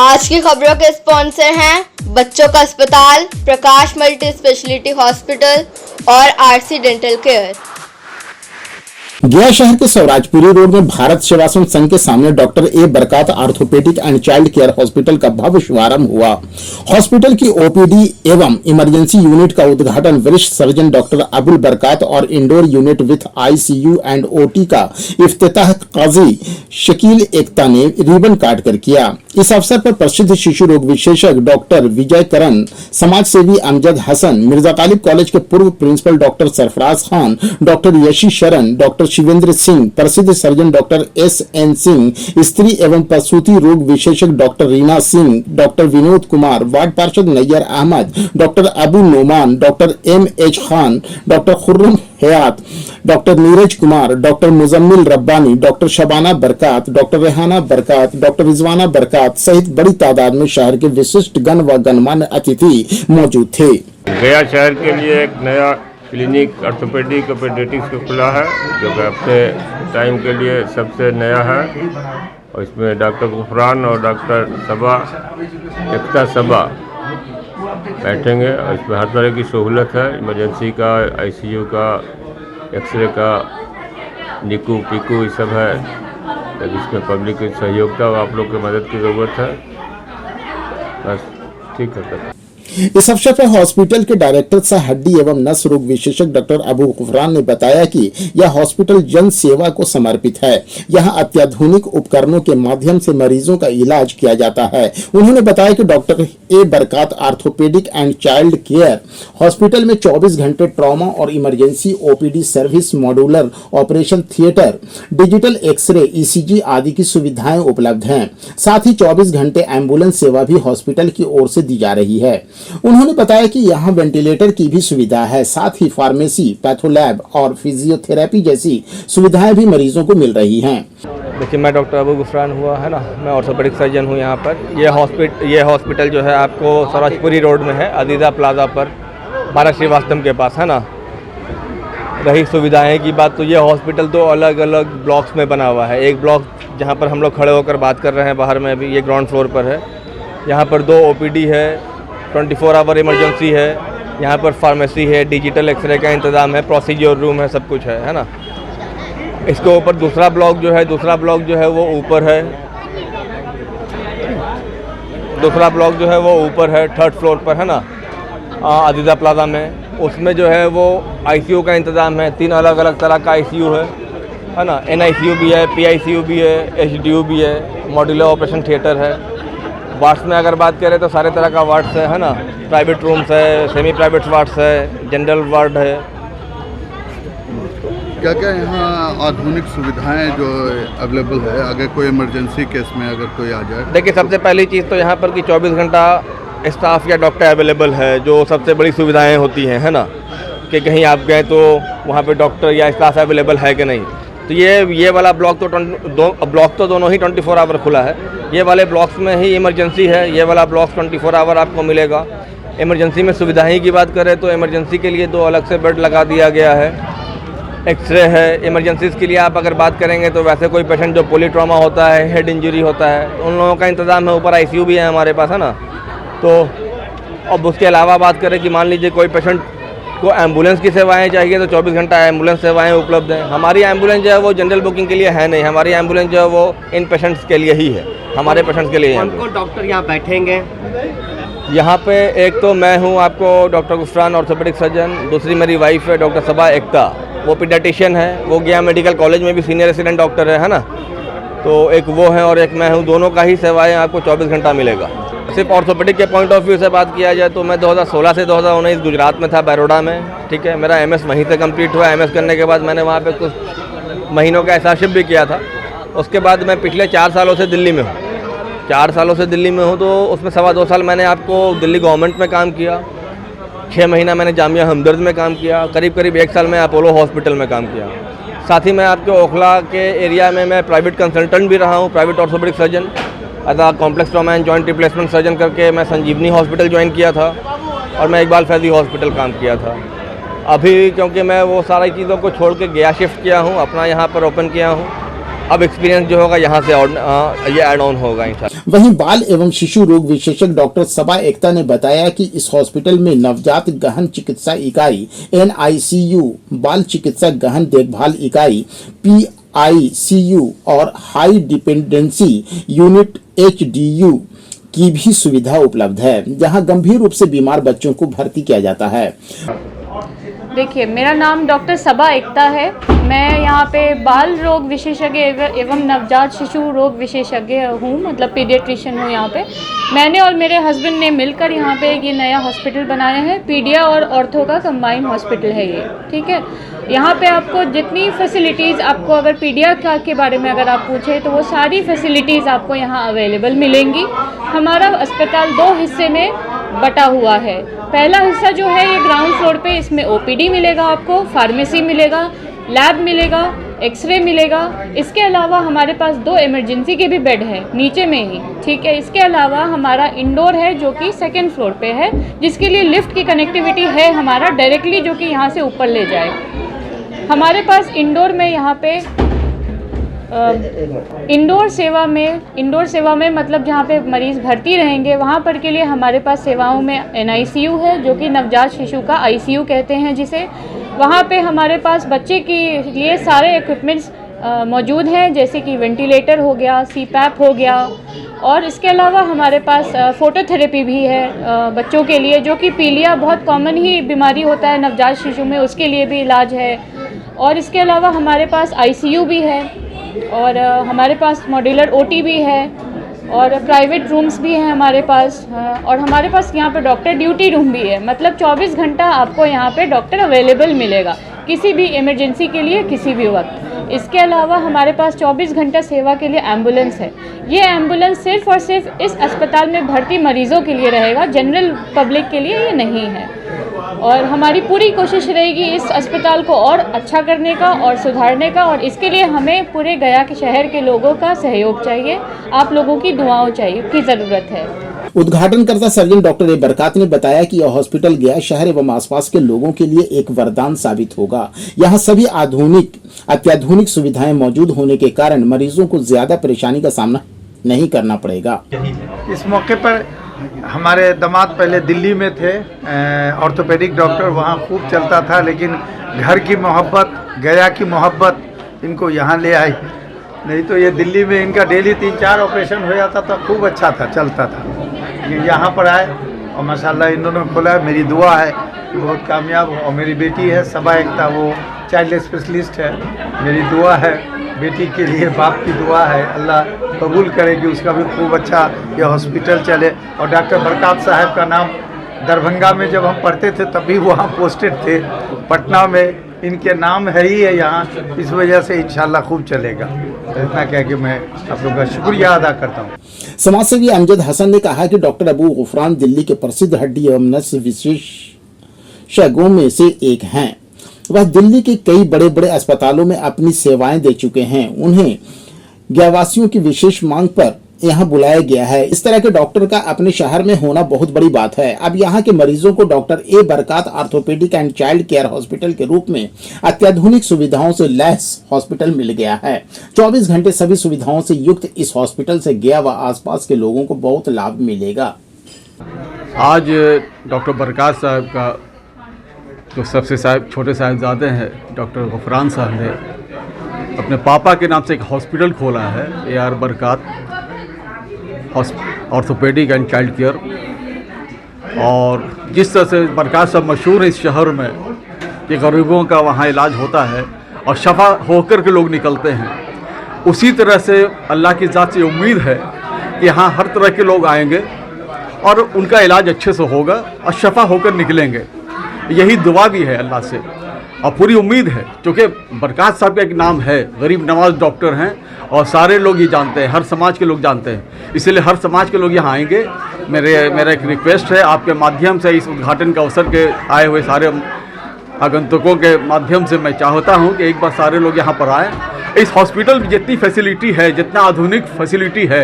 आज की खबरों के स्पॉन्सर हैं बच्चों का अस्पताल, प्रकाश मल्टी स्पेशलिटी हॉस्पिटल और आरसी डेंटल केयर। गया शहर के स्वराजपुरी रोड में भारत सेवाश्रम संघ के सामने doctor A Barkat orthopaedic and child care hospital का भव्य शुभारंभ हुआ। हॉस्पिटल की ओपीडी एवं इमरजेंसी यूनिट का उद्घाटन वरिष्ठ सर्जन डॉक्टर अबुल बरकात और indoor unit with ICU and OT का इफ्तिताह काजी शकील एकता ने रिबन काट कर किया। इस अवसर पर प्रसिद्ध शिशु रोग विशेषज्ञ डॉक्टर विजय करण, समाज सेवी अमजद हसन, मिर्जा गालिब कॉलेज के पूर्व principal doctor Sarfaraz Khan, doctor Yashi Sharan, doctor Shivendra Singh, प्रसिद्ध सर्जन डॉक्टर एस.एन. सिंह, स्त्री एवं प्रसूति रोग विशेषज्ञ doctor Reena Singh, doctor Vinod Kumar, ward पार्षद Naiyar Ahmad, doctor Abu Noman, doctor M.H. Khan, doctor Khurram Hayat, doctor Neeraj Kumar, doctor Muzammil Rabbani, doctor Shabana Barkat, doctor Rehana Barkat, doctor Rizwana Barkat सहित बड़ी तादाद में शहर के विशिष्ट गण व गणमान्य अतिथि मौजूद थे। गया शहर के लिए एक नया क्लिनिक ऑर्थोपेडिक पेडियाट्रिक्स का खुला है, जो कि अपने टाइम के लिए सबसे नया है। और इसमें डॉक्टर गुफरान और डॉक्टर सबा एकता सबा बैठेंगे और इसमें हर तरह की सहूलत है, इमरजेंसी का, आईसीयू का, एक्सरे का, निकू पीकू ये सब है। इसमें पब्लिक की सहयोग का आप लोग की मदद की ज़रूरत है, बस ठीक है। इस अवसर पर हॉस्पिटल के डायरेक्टर सह हड्डी एवं नस रोग विशेषज्ञ डॉक्टर अबू गुफरान ने बताया कि यह हॉस्पिटल जन सेवा को समर्पित है। यहां अत्याधुनिक उपकरणों के माध्यम से मरीजों का इलाज किया जाता है। उन्होंने बताया कि doctor A Barkat orthopaedic and child care hospital में 24 घंटे ट्रॉमा और emergency OPD service, modular operation theatre, digital X-ray, ECG आदि की सुविधाएं उपलब्ध हैं। साथ ही 24 घंटे एम्बुलेंस सेवा भी हॉस्पिटल की ओर से दी जा रही है। उन्होंने बताया कि यहाँ वेंटिलेटर की भी सुविधा है। साथ ही फार्मेसी, पैथोलैब और फिजियोथेरेपी जैसी सुविधाएं भी मरीजों को मिल रही हैं। देखिए, मैं डॉक्टर अबू गुफरान हुआ है ना, मैं ऑर्थोपेडिक सर्जन हूँ यहाँ पर। ये हॉस्पिटल जो है आपको स्वराजपुरी रोड में है, अदीदा प्लाजा पर, भारत सेवाश्रम के पास है ना। रही सुविधाएं की बात, तो ये हॉस्पिटल तो अलग अलग ब्लॉक्स में बना हुआ है। एक ब्लॉक जहाँ पर हम लोग खड़े होकर बात कर रहे हैं बाहर में, अभी ये ग्राउंड फ्लोर पर है। यहाँ पर 2 OPD है, 24 आवर इमरजेंसी है, यहाँ पर फार्मेसी है, डिजिटल एक्सरे का इंतज़ाम है, प्रोसीजर रूम है, सब कुछ है ना। इसके ऊपर दूसरा ब्लॉक जो है वो ऊपर है। दूसरा ब्लॉक जो है वो ऊपर है, 3rd फ्लोर पर है ना, अदीदा प्लाजा में। उसमें जो है वो आईसीयू का इंतज़ाम है। 3 अलग अलग तरह का आईसीयू है ना। NICU भी है, PICU भी है, HDU भी है, मॉड्यूलर ऑपरेशन थिएटर है। वार्ड्स में अगर बात करें तो सारे तरह का वार्ड्स है ना। प्राइवेट रूम्स है, सेमी प्राइवेट वार्ड्स है, जनरल वार्ड है। क्या क्या यहाँ आधुनिक सुविधाएं जो अवेलेबल है, अगर कोई इमरजेंसी केस में अगर कोई आ जाए? देखिए, सबसे पहली चीज़ तो यहाँ पर कि 24 घंटा स्टाफ या डॉक्टर अवेलेबल है, जो सबसे बड़ी सुविधाएं होती हैं है ना, कि कहीं आप गए तो वहाँ पे डॉक्टर या स्टाफ अवेलेबल है कि नहीं। तो ये वाला ब्लॉक तो दोनों ही 24 आवर खुला है। ये वाले ब्लॉक्स में ही इमरजेंसी है, ये वाला ब्लॉक 24 आवर आपको मिलेगा। इमरजेंसी में सुविधाएं की बात करें तो इमरजेंसी के लिए 2 अलग से बेड लगा दिया गया है। एक्सरे है। इमरजेंसीज़ के लिए आप अगर बात करेंगे तो वैसे कोई पेशेंट जो पॉलीट्रॉमा होता है, हेड इंजरी होता है, तो उन लोगों का इंतज़ाम है। ऊपर आईसीयू भी है हमारे पास है ना। तो अब उसके अलावा बात करें कि मान लीजिए कोई पेशेंट को एम्बुलेंस की सेवाएं चाहिए तो 24 घंटा एम्बुलेंस सेवाएं उपलब्ध हैं। हमारी एम्बुलेंस जो है वो जनरल बुकिंग के लिए है नहीं, हमारी एम्बुलेंस जो है वो इन पेशेंट्स के लिए ही है, हमारे पेशेंट्स के लिए। कौन डॉक्टर यहाँ बैठेंगे? यहाँ पे एक तो मैं हूँ आपको डॉक्टर गुफरान ऑर्थोपेडिक सर्जन, दूसरी मेरी वाइफ है डॉक्टर सबा एकता, वो पीडियाट्रिशियन है, वो गया मेडिकल कॉलेज में भी सीनियर रेसिडेंट डॉक्टर है ना। तो एक वो है और एक मैं हूँ, दोनों का ही सेवाएँ आपको 24 घंटा मिलेगा। सिर्फ ऑर्थोपेडिक के पॉइंट ऑफ व्यू से बात किया जाए तो मैं 2016 से 2019 गुजरात में था, बड़ौदा में, ठीक है। मेरा MS वहीं से कंप्लीट हुआ। MS करने के बाद मैंने वहाँ पे कुछ महीनों का एसआरशिप भी किया था। उसके बाद मैं पिछले 4 सालों से दिल्ली में हूँ। 4 सालों से दिल्ली में हूँ, तो उसमें 2.25 साल मैंने आपको दिल्ली गवर्नमेंट में काम किया, 6 महीना मैंने जामिया हमदर्द में काम किया, करीब 1 साल मैं अपोलो हॉस्पिटल में काम किया। साथ ही मैं आपके ओखला के एरिया में मैं प्राइवेट कंसल्टेंट भी रहा हूँ, प्राइवेट ऑर्थोपेडिक सर्जन, अदा complex trauma and joint replacement surgeon करके मैं संजीवनी हॉस्पिटल ज्वाइन किया था और मैं इकबाल फैज़ी हॉस्पिटल काम किया था। अभी क्योंकि मैं वो सारी चीज़ों को छोड़ के गया शिफ्ट किया हूँ, अपना यहाँ पर ओपन किया हूँ, अब एक्सपीरियंस जो होगा यहाँ से ये ऐड ऑन होगा इंशाल्लाह। वहीं बाल एवं शिशु रोग विशेषज्ञ डॉक्टर सबा एकता ने बताया कि इस हॉस्पिटल में नवजात गहन चिकित्सा इकाई NICU, बाल चिकित्सा गहन देखभाल इकाई PICU और हाई डिपेंडेंसी यूनिट HDU की भी सुविधा उपलब्ध है, जहां गंभीर रूप से बीमार बच्चों को भर्ती किया जाता है। देखिए, मेरा नाम डॉक्टर सबा एकता है। मैं यहाँ पे बाल रोग विशेषज्ञ एवं नवजात शिशु रोग विशेषज्ञ हूँ, मतलब पीडियाट्रिशियन हूँ यहाँ पे। मैंने और मेरे हस्बैंड ने मिलकर यहाँ पे ये नया हॉस्पिटल बनाया है। पीडिया और ऑर्थो का कंबाइंड हॉस्पिटल है ये, ठीक है। यहाँ पे आपको जितनी फैसिलिटीज़, आपको अगर पीडिया के बारे में अगर आप पूछें तो वो सारी फैसिलिटीज़ आपको यहाँ अवेलेबल मिलेंगी। हमारा अस्पताल 2 हिस्से में बटा हुआ है। पहला हिस्सा जो है ये ग्राउंड फ्लोर पे, इसमें OPD मिलेगा, आपको फार्मेसी मिलेगा, लैब मिलेगा, एक्सरे मिलेगा। इसके अलावा हमारे पास 2 इमरजेंसी के भी बेड हैं नीचे में ही, ठीक है। इसके अलावा हमारा इंडोर है जो कि 2nd फ्लोर पे है, जिसके लिए लिफ्ट की कनेक्टिविटी है हमारा डायरेक्टली, जो कि यहाँ से ऊपर ले जाए। हमारे पास इंडोर में यहाँ पे इंडोर सेवा में मतलब जहाँ पे मरीज़ भर्ती रहेंगे वहाँ पर के लिए हमारे पास सेवाओं में NICU है, जो कि नवजात शिशु का ICU कहते हैं जिसे। वहाँ पे हमारे पास बच्चे के लिए सारे इक्विपमेंट्स मौजूद हैं, जैसे कि वेंटिलेटर हो गया, CPAP हो गया, और इसके अलावा हमारे पास फोटोथेरेपी भी है बच्चों के लिए, जो कि पीलिया बहुत कॉमन ही बीमारी होता है नवजात शिशु में, उसके लिए भी इलाज है। और इसके अलावा हमारे पास ICU भी है, और हमारे पास मॉड्यूलर OT भी है, और प्राइवेट रूम्स भी हैं हमारे पास। और हमारे पास यहाँ पे डॉक्टर ड्यूटी रूम भी है, मतलब 24 घंटा आपको यहाँ पे डॉक्टर अवेलेबल मिलेगा किसी भी इमरजेंसी के लिए, किसी भी वक्त। इसके अलावा हमारे पास 24 घंटा सेवा के लिए एम्बुलेंस है। ये एम्बुलेंस सिर्फ और सिर्फ इस अस्पताल में भर्ती मरीज़ों के लिए रहेगा, जनरल पब्लिक के लिए ये नहीं है। और हमारी पूरी कोशिश रहेगी इस अस्पताल को और अच्छा करने का और सुधारने का, और इसके लिए हमें पूरे गया के शहर के लोगों का सहयोग चाहिए, आप लोगों की दुआओं की ज़रूरत है। उद्घाटनकर्ता सर्जन डॉक्टर ए बरकात ने बताया कि यह हॉस्पिटल गया शहर एवं आसपास के लोगों के लिए एक वरदान साबित होगा। यहाँ सभी अत्याधुनिक सुविधाएं मौजूद होने के कारण मरीजों को ज्यादा परेशानी का सामना नहीं करना पड़ेगा। इस मौके पर हमारे दामाद पहले दिल्ली में थे, ऑर्थोपेडिक डॉक्टर, वहाँ खूब चलता था, लेकिन घर की मोहब्बत, गया की मोहब्बत इनको यहाँ ले आई। नहीं तो ये दिल्ली में इनका डेली 3-4 ऑपरेशन हो जाता था, खूब अच्छा था, चलता था। लेकिन यहाँ पर आए और माशाल्लाह इन्होंने खोला है। मेरी दुआ है कि बहुत कामयाब हो। और मेरी बेटी है सबा एकता, वो चाइल्ड स्पेशलिस्ट है। मेरी दुआ है बेटी के लिए, बाप की दुआ है, अल्लाह कबूल करे कि उसका भी खूब अच्छा ये हॉस्पिटल चले। और डॉक्टर बरकात साहब का नाम दरभंगा में जब हम पढ़ते थे तभी वहाँ पोस्टेड थे, पटना में इनके नाम है ही है यहाँ, इस वजह से इंशाल्लाह खूब चलेगा। तो इतना कह के मैं आप लोगों का शुक्रिया अदा करता हूँ। समाजसेवी अमजद हसन ने कहा कि डॉक्टर अबू गुफरान दिल्ली के प्रसिद्ध हड्डी एवं नस विशेषज्ञों में से एक हैं। वह दिल्ली के कई बड़े बड़े अस्पतालों में अपनी सेवाएं दे चुके हैं। उन्हें गयावासियों की विशेष मांग पर यहाँ बुलाया गया है। इस तरह के डॉक्टर का अपने शहर में होना बहुत बड़ी बात है। अब यहाँ के मरीजों को doctor A बरकात orthopaedic and child care hospital के रूप में अत्याधुनिक सुविधाओं से लैस हॉस्पिटल मिल गया है। 24 घंटे सभी सुविधाओं से युक्त इस हॉस्पिटल से गया व आसपास के लोगों को बहुत लाभ मिलेगा। आज डॉक्टर बरकात साहब का जो सबसे छोटे साहिबजादे हैं डॉक्टर गुफरान साहब ने अपने पापा के नाम से एक हॉस्पिटल खोला है, AR बरकात orthopaedic and child care. और जिस तरह से बरकात साहब मशहूर है इस शहर में कि गरीबों का वहाँ इलाज होता है और शफा होकर के लोग निकलते हैं, उसी तरह से अल्लाह की ज़ात से उम्मीद है कि यहाँ हर तरह के लोग आएंगे और उनका इलाज अच्छे से होगा और शफा होकर निकलेंगे। यही दुआ भी है अल्लाह से और पूरी उम्मीद है, क्योंकि बरकात साहब का एक नाम है, गरीब नवाज डॉक्टर हैं और सारे लोग ये जानते हैं, हर समाज के लोग जानते हैं, इसलिए हर समाज के लोग यहाँ आएंगे। मेरा एक रिक्वेस्ट है आपके माध्यम से, इस उद्घाटन के अवसर के आए हुए सारे आगंतुकों के माध्यम से मैं चाहता हूँ कि एक बार सारे लोग यहाँ पर आएँ। इस हॉस्पिटल में जितनी फैसिलिटी है, जितना आधुनिक फैसिलिटी है,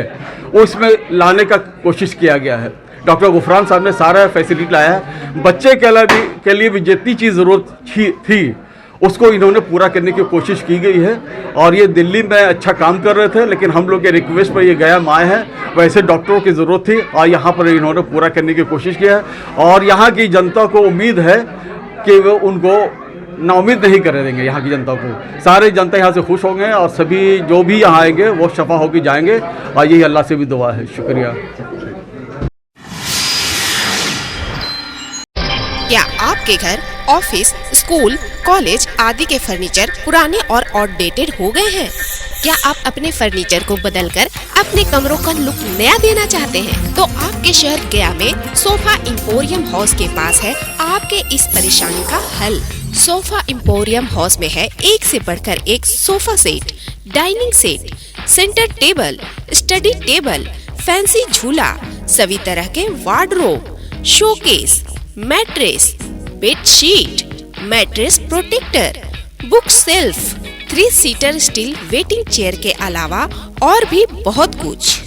उसमें लाने का कोशिश किया गया है। डॉक्टर गुफरान साहब ने सारा फैसिलिटी लाया है। बच्चे के लिए भी जितनी चीज़ ज़रूरत थी उसको इन्होंने पूरा करने की कोशिश की गई है। और ये दिल्ली में अच्छा काम कर रहे थे, लेकिन हम लोग के रिक्वेस्ट पर ये गया में आए हैं। वैसे डॉक्टरों की ज़रूरत थी और यहाँ पर इन्होंने पूरा करने की कोशिश किया है। और यहाँ की जनता को उम्मीद है कि वो उनको नाउम्मीद नहीं करने देंगे। यहाँ की जनता को, सारे जनता यहाँ से खुश होंगे और सभी जो भी यहाँ आएंगे वो शफा होकर जाएंगे। और यही अल्लाह से भी दुआ है। शुक्रिया। क्या आपके घर, ऑफिस, स्कूल, कॉलेज आदि के फर्नीचर पुराने और आउटडेटेड हो गए हैं? क्या आप अपने फर्नीचर को बदलकर अपने कमरों का लुक नया देना चाहते हैं? तो आपके शहर गया में सोफा इंपोरियम हाउस के पास है आपके इस परेशानी का हल। सोफा इंपोरियम हाउस में है एक से बढ़कर एक sofa set, dining set, centre table, study table, fancy झूला, सभी तरह के wardrobe, showcase, mattress, bedsheet, mattress protector, book shelf, 3 seater steel waiting chair के अलावा और भी बहुत कुछ।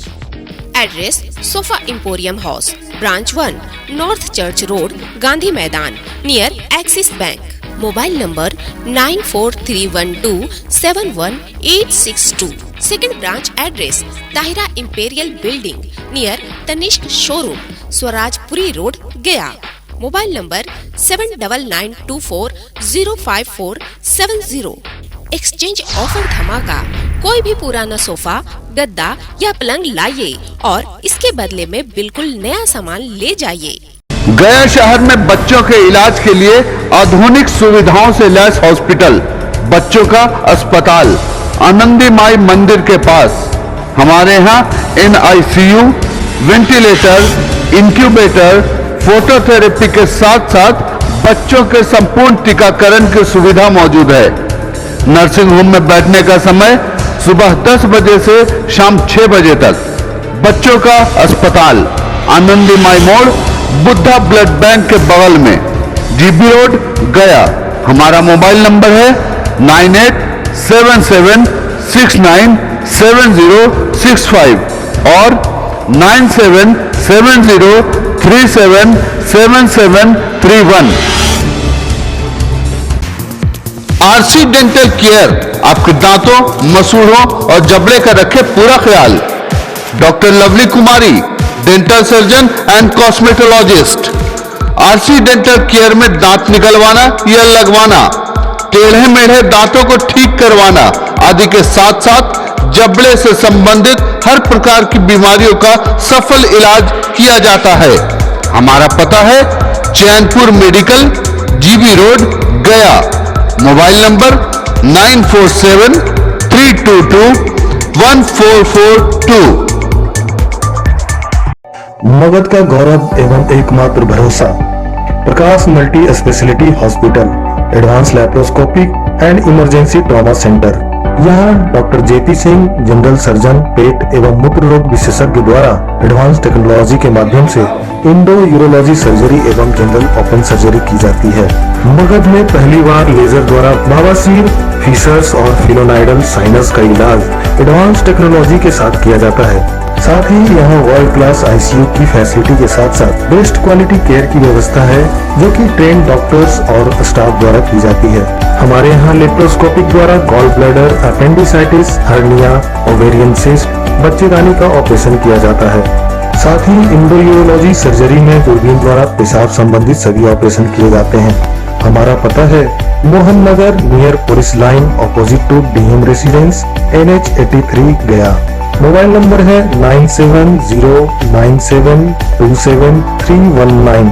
Address sofa emporium house, branch 1, north church road, Gandhi Maidan, near Axis Bank. Mobile number 9431271862। Second branch address Tahira imperial building near Tanishq showroom, Swarajpuri road, Gaya. Mobile number 7999240540। Exchange offer धमाका। कोई भी पुराना सोफा, गद्दा या पलंग लाइए और इसके बदले में बिल्कुल नया सामान ले जाइए। गया शहर में बच्चों के इलाज के लिए आधुनिक सुविधाओं से लैस हॉस्पिटल, बच्चों का अस्पताल, आनंदी माई मंदिर के पास। हमारे यहाँ NICU, वेंटिलेटर, इंक्यूबेटर, फोटोथेरेपी के साथ साथ बच्चों के संपूर्ण टीकाकरण की सुविधा मौजूद है। नर्सिंग होम में बैठने का समय सुबह 10 बजे से शाम 6 बजे तक। बच्चों का अस्पताल, आनंदी माई मोड़, बुद्धा ब्लड बैंक के बगल में, GB रोड, गया। हमारा मोबाइल नंबर है 9877697065 और 9770377731। RC डेंटल केयर आपके दांतों, मसूड़ों और जबड़े का रखे पूरा ख्याल। Doctor lovely Kumari, dental surgeon and cosmetologist. RC dental care में दांत निकलवाना या लगवाना, टेढ़े मेढ़े दांतों को ठीक करवाना आदि के साथ साथ जबड़े से संबंधित हर प्रकार की बीमारियों का सफल इलाज किया जाता है। हमारा पता है Chainpur medical, GB road, Gaya. Mobile number 9473221442। Magadh का गौरव एवं एकमात्र भरोसा, Prakash multi speciality hospital, advance laparoscopic and emergency trauma centre. यहाँ doctor JP Singh, general surgeon, पेट एवं मूत्र रोग विशेषज्ञ द्वारा एडवांस टेक्नोलॉजी के माध्यम से इंडो यूरोलॉजी सर्जरी एवं जनरल ओपन सर्जरी की जाती है। मगध में पहली बार लेजर द्वारा बवासीर, फिशर्स और फिलोनाइडल साइनस का इलाज एडवांस टेक्नोलॉजी के साथ किया जाता है। साथ ही यहाँ वर्ल्ड क्लास ICU की फैसिलिटी के साथ साथ बेस्ट क्वालिटी केयर की व्यवस्था है, जो कि ट्रेन डॉक्टर्स और स्टाफ द्वारा की जाती है। हमारे यहाँ लेप्रोस्कोपिक द्वारा gall bladder, appendicitis, hernia, ovarian cyst, बच्चेदानी का ऑपरेशन किया जाता है। साथ ही इंडो यूरोलॉजी सर्जरी में दूरबीन द्वारा पेशाब संबंधित सभी ऑपरेशन किए जाते हैं। हमारा पता है Mohan Nagar, near police line, opposite to DM residence, NH 83, गया। मोबाइल नंबर है 9709727319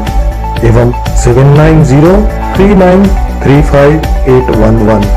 एवं 7903935811।